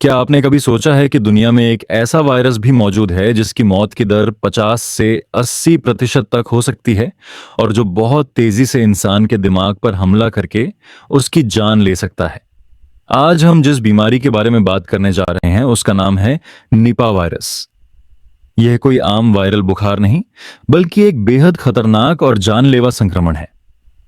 क्या आपने कभी सोचा है कि दुनिया में एक ऐसा वायरस भी मौजूद है जिसकी मौत की दर 50 से 80% तक हो सकती है और जो बहुत तेजी से इंसान के दिमाग पर हमला करके उसकी जान ले सकता है। आज हम जिस बीमारी के बारे में बात करने जा रहे हैं उसका नाम है निपा वायरस। यह कोई आम वायरल बुखार नहीं, बल्कि एक बेहद खतरनाक और जानलेवा संक्रमण है।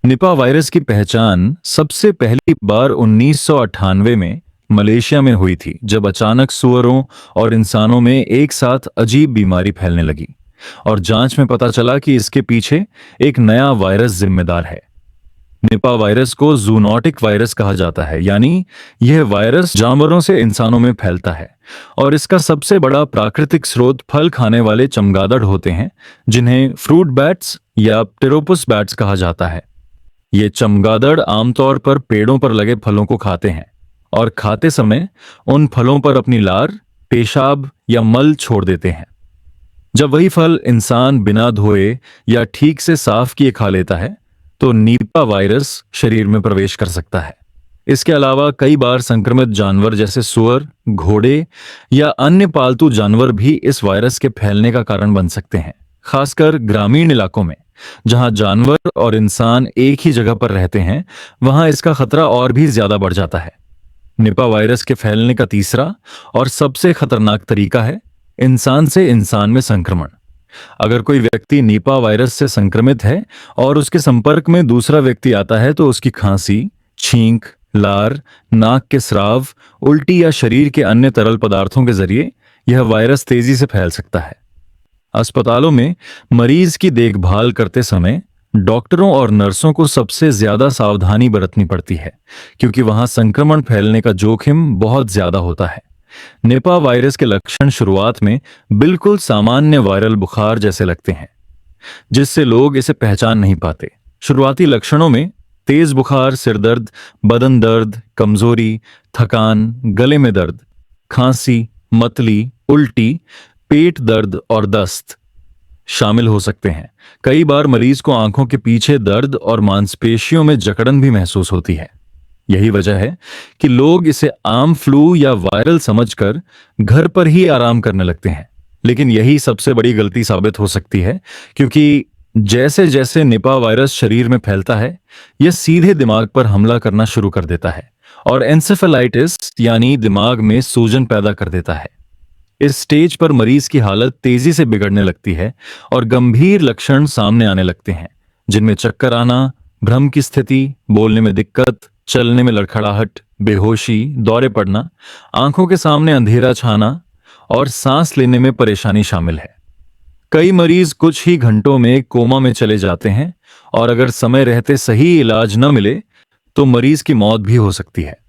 निपा वायरस की पहचान सबसे पहली बार 1998 में मलेशिया में हुई थी, जब अचानक सुअरों और इंसानों में एक साथ अजीब बीमारी फैलने लगी और जांच में पता चला कि इसके पीछे एक नया वायरस जिम्मेदार है। निपा वायरस को जूनोटिक वायरस कहा जाता है, यानी यह वायरस जानवरों से इंसानों में फैलता है और इसका सबसे बड़ा प्राकृतिक स्रोत फल खाने वाले चमगादड़ होते हैं, जिन्हें फ्रूट बैट्स या प्टेरोपस बैट्स कहा जाता है। ये चमगादड़ आमतौर पर पेड़ों पर लगे फलों को खाते हैं और खाते समय उन फलों पर अपनी लार, पेशाब या मल छोड़ देते हैं। जब वही फल इंसान बिना धोए या ठीक से साफ किए खा लेता है तो नीपा वायरस शरीर में प्रवेश कर सकता है। इसके अलावा कई बार संक्रमित जानवर जैसे सुअर, घोड़े या अन्य पालतू जानवर भी इस वायरस के फैलने का कारण बन सकते हैं, खासकर ग्रामीण इलाकों में जहां जानवर और इंसान एक ही जगह पर रहते हैं। वहां इसका खतरा और भी ज्यादा बढ़ जाता है। निपा वायरस के फैलने का तीसरा और सबसे खतरनाक तरीका है इंसान से इंसान में संक्रमण। अगर कोई व्यक्ति निपा वायरस से संक्रमित है और उसके संपर्क में दूसरा व्यक्ति आता है तो उसकी खांसी, छींक, लार, नाक के स्राव, उल्टी या शरीर के अन्य तरल पदार्थों के जरिए यह वायरस तेजी से फैल सकता है। अस्पतालों में मरीज की देखभाल करते समय डॉक्टरों और नर्सों को सबसे ज्यादा सावधानी बरतनी पड़ती है, क्योंकि वहां संक्रमण फैलने का जोखिम बहुत ज्यादा होता है। निपा वायरस के लक्षण शुरुआत में बिल्कुल सामान्य वायरल बुखार जैसे लगते हैं, जिससे लोग इसे पहचान नहीं पाते। शुरुआती लक्षणों में तेज बुखार, सिरदर्द, बदन दर्द, कमजोरी, थकान, गले में दर्द, खांसी, मतली, उल्टी, पेट दर्द और दस्त शामिल हो सकते हैं। कई बार मरीज को आंखों के पीछे दर्द और मांसपेशियों में जकड़न भी महसूस होती है। यही वजह है कि लोग इसे आम फ्लू या वायरल समझकर घर पर ही आराम करने लगते हैं। लेकिन यही सबसे बड़ी गलती साबित हो सकती है, क्योंकि जैसे जैसे निपा वायरस शरीर में फैलता है, यह सीधे दिमाग पर हमला करना शुरू कर देता है और एंसेफेलाइटिस यानी दिमाग में सूजन पैदा कर देता है। इस स्टेज पर मरीज की हालत तेजी से बिगड़ने लगती है और गंभीर लक्षण सामने आने लगते हैं, जिनमें चक्कर आना, भ्रम की स्थिति, बोलने में दिक्कत, चलने में लड़खड़ाहट, बेहोशी, दौरे पड़ना, आंखों के सामने अंधेरा छाना और सांस लेने में परेशानी शामिल है। कई मरीज कुछ ही घंटों में कोमा में चले जाते हैं और अगर समय रहते सही इलाज न मिले तो मरीज की मौत भी हो सकती है।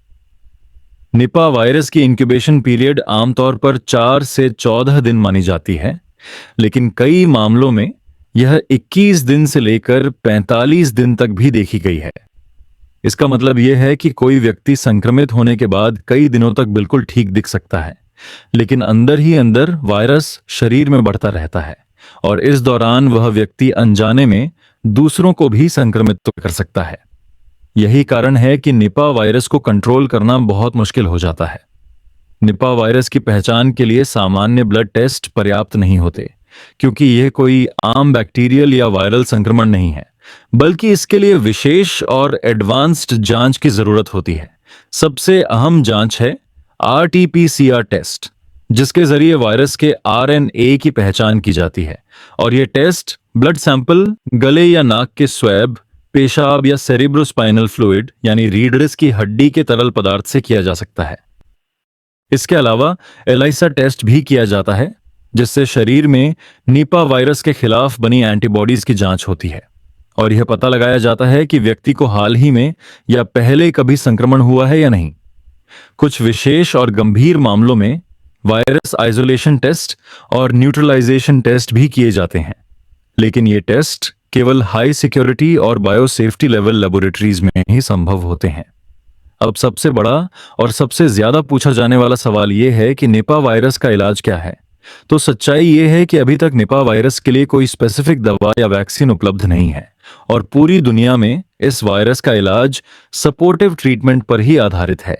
निपा वायरस की इंक्यूबेशन पीरियड आमतौर पर 4 से 14 दिन मानी जाती है, लेकिन कई मामलों में यह 21 दिन से लेकर 45 दिन तक भी देखी गई है। इसका मतलब यह है कि कोई व्यक्ति संक्रमित होने के बाद कई दिनों तक बिल्कुल ठीक दिख सकता है, लेकिन अंदर ही अंदर वायरस शरीर में बढ़ता रहता है और इस दौरान वह व्यक्ति अनजाने में दूसरों को भी संक्रमित तो कर सकता है। यही कारण है कि निपा वायरस को कंट्रोल करना बहुत मुश्किल हो जाता है। निपा वायरस की पहचान के लिए सामान्य ब्लड टेस्ट पर्याप्त नहीं होते, क्योंकि यह कोई आम बैक्टीरियल या वायरल संक्रमण नहीं है, बल्कि इसके लिए विशेष और एडवांस्ड जांच की जरूरत होती है। सबसे अहम जांच है RT-PCR टेस्ट, जिसके जरिए वायरस के RNA की पहचान की जाती है और यह टेस्ट ब्लड सैंपल, गले या नाक के स्वैब, पेशाब या सेरिब्रोस्पाइनल फ्लूइड यानी रीढ़ की हड्डी के तरल पदार्थ से किया जा सकता है। इसके अलावा एलाइसा टेस्ट भी किया जाता है, जिससे शरीर में निपा वायरस के खिलाफ बनी एंटीबॉडीज की जांच होती है और यह पता लगाया जाता है कि व्यक्ति को हाल ही में या पहले कभी संक्रमण हुआ है या नहीं। कुछ विशेष और गंभीर मामलों में वायरस आइसोलेशन टेस्ट और न्यूट्रलाइजेशन टेस्ट भी किए जाते हैं, लेकिन ये टेस्ट केवल हाई सिक्योरिटी और बायोसेफ्टी लेवल लेबोरेटरीज में ही संभव होते हैं। अब सबसे बड़ा और सबसे ज्यादा पूछा जाने वाला सवाल यह है कि निपा वायरस का इलाज क्या है। तो सच्चाई यह है कि अभी तक निपा वायरस के लिए कोई स्पेसिफिक दवा या वैक्सीन उपलब्ध नहीं है और पूरी दुनिया में इस वायरस का इलाज सपोर्टिव ट्रीटमेंट पर ही आधारित है।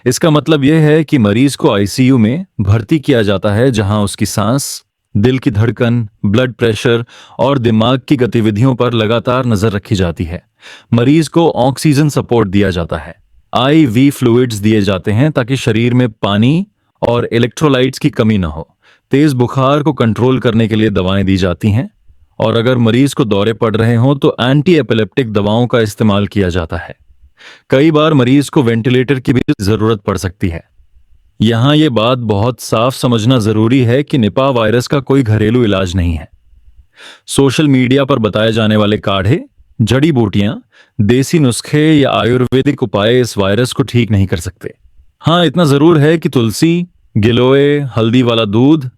इसका मतलब यह है कि मरीज को आईसीयू में भर्ती किया जाता है, जहां उसकी सांस, दिल की धड़कन, ब्लड प्रेशर और दिमाग की गतिविधियों पर लगातार नजर रखी जाती है। मरीज को ऑक्सीजन सपोर्ट दिया जाता है, आईवी फ्लूइड्स दिए जाते हैं ताकि शरीर में पानी और इलेक्ट्रोलाइट्स की कमी न हो। तेज बुखार को कंट्रोल करने के लिए दवाएं दी जाती हैं, और अगर मरीज को दौरे पड़ रहे हों तो एंटी एपिलेप्टिक दवाओं का इस्तेमाल किया जाता है। कई बार मरीज को वेंटिलेटर की भी जरूरत पड़ सकती है। यहां यह बात बहुत साफ समझना जरूरी है कि निपा वायरस का कोई घरेलू इलाज नहीं है। सोशल मीडिया पर बताए जाने वाले काढ़े, जड़ी बूटियां, देसी नुस्खे या आयुर्वेदिक उपाय इस वायरस को ठीक नहीं कर सकते। हाँ, इतना जरूर है कि तुलसी, गिलोय, हल्दी वाला दूध,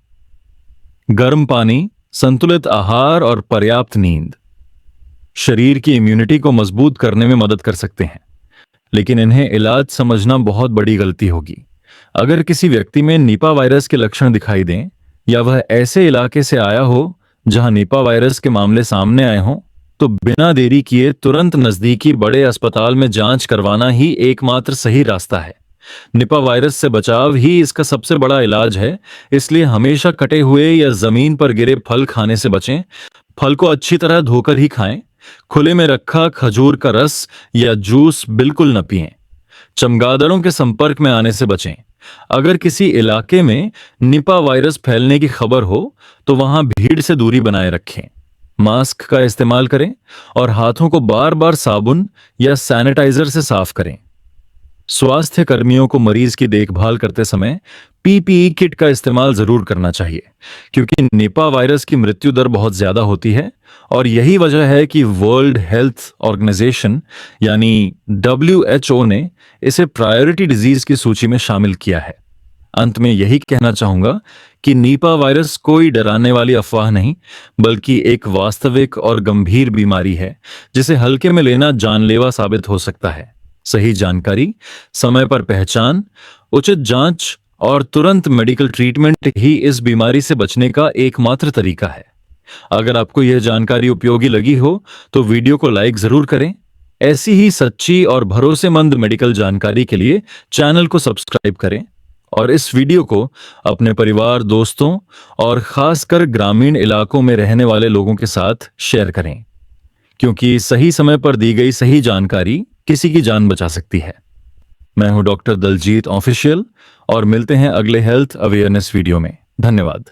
गर्म पानी, संतुलित आहार और पर्याप्त नींद शरीर की इम्यूनिटी को मजबूत करने में मदद कर सकते हैं, लेकिन इन्हें इलाज समझना बहुत बड़ी गलती होगी। अगर किसी व्यक्ति में निपा वायरस के लक्षण दिखाई दें या वह ऐसे इलाके से आया हो जहां निपा वायरस के मामले सामने आए हों, तो बिना देरी किए तुरंत नजदीकी बड़े अस्पताल में जांच करवाना ही एकमात्र सही रास्ता है। निपा वायरस से बचाव ही इसका सबसे बड़ा इलाज है, इसलिए हमेशा कटे हुए या जमीन पर गिरे फल खाने से बचें। फल को अच्छी तरह धोकर ही खाएं। खुले में रखा खजूर का रस या जूस बिल्कुल न पिएं। चमगादड़ों के संपर्क में आने से बचें। अगर किसी इलाके में निपा वायरस फैलने की खबर हो तो वहां भीड़ से दूरी बनाए रखें। मास्क का इस्तेमाल करें और हाथों को बार बार साबुन या सैनिटाइजर से साफ करें। स्वास्थ्य कर्मियों को मरीज की देखभाल करते समय पीपीई किट का इस्तेमाल जरूर करना चाहिए, क्योंकि निपा वायरस की मृत्यु दर बहुत ज्यादा होती है, और यही वजह है कि वर्ल्ड हेल्थ ऑर्गेनाइजेशन यानी WHO ने इसे प्रायोरिटी डिजीज की सूची में शामिल किया है। अंत में यही कहना चाहूंगा कि निपा वायरस कोई डराने वाली अफवाह नहीं, बल्कि एक वास्तविक और गंभीर बीमारी है जिसे हल्के में लेना जानलेवा साबित हो सकता है। सही जानकारी, समय पर पहचान, उचित जांच और तुरंत मेडिकल ट्रीटमेंट ही इस बीमारी से बचने का एकमात्र तरीका है। अगर आपको यह जानकारी उपयोगी लगी हो तो वीडियो को लाइक जरूर करें। ऐसी ही सच्ची और भरोसेमंद मेडिकल जानकारी के लिए चैनल को सब्सक्राइब करें, और इस वीडियो को अपने परिवार, दोस्तों और खासकर ग्रामीण इलाकों में रहने वाले लोगों के साथ शेयर करें, क्योंकि सही समय पर दी गई सही जानकारी किसी की जान बचा सकती है। मैं हूं डॉक्टर दलजीत ऑफिशियल, और मिलते हैं अगले हेल्थ अवेयरनेस वीडियो में। धन्यवाद।